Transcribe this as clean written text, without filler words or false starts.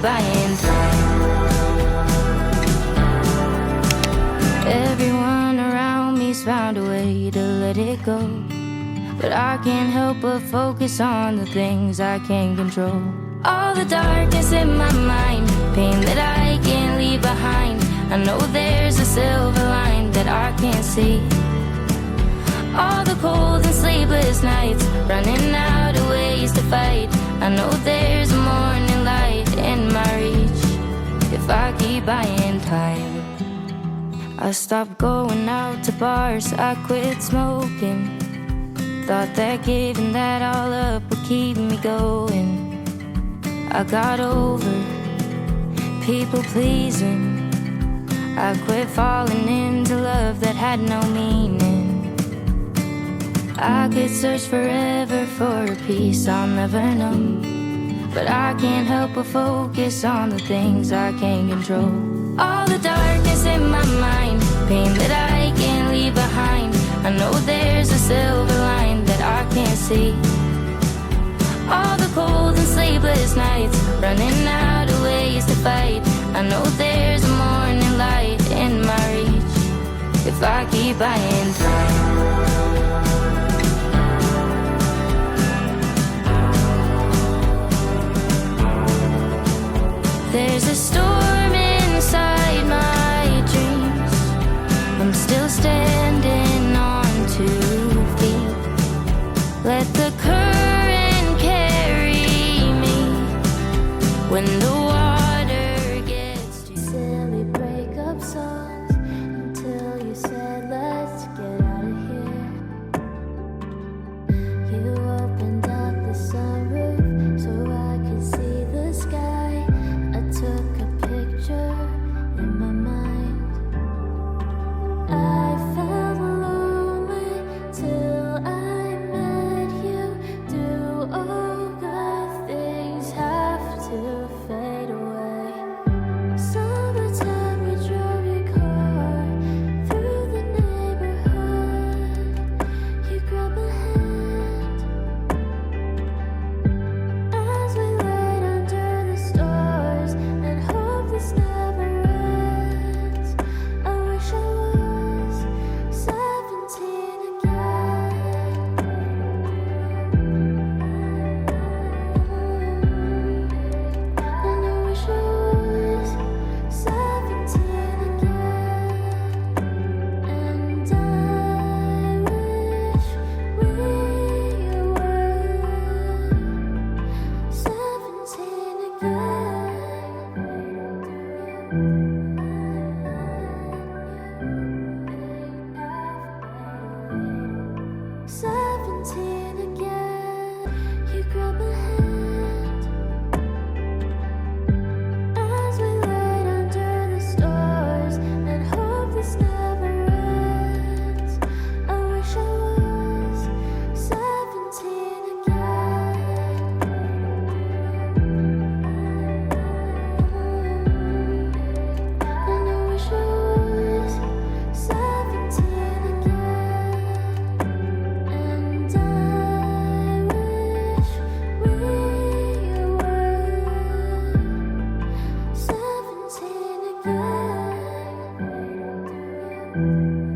buying time. Everyone around me's found a way to let it go, but I can't help but focus on the things I can't control. All the darkness in my mind, pain that I can't leave behind. I know there's a silver line that I can't see. All the cold and sleepless nights, running out of ways to fight. I know there's a morning light in my reach if I keep buying time. I stopped going out to bars, I quit smoking. Thought that giving that all up would keep me going. I got over people pleasing. I quit falling into love that had no meaning. I could search forever for a peace I'll never know, but I can't help but focus on the things I can't control. All the darkness in my mind, pain that I can't leave behind. I know there's a silver line that I can't see. All the cold and sleepless nights, running out of ways to fight. I know there's a morning light in my reach if I keep buying time. There's a storm inside my dreams. I'm still standing on 2 feet. Let the current carry me when the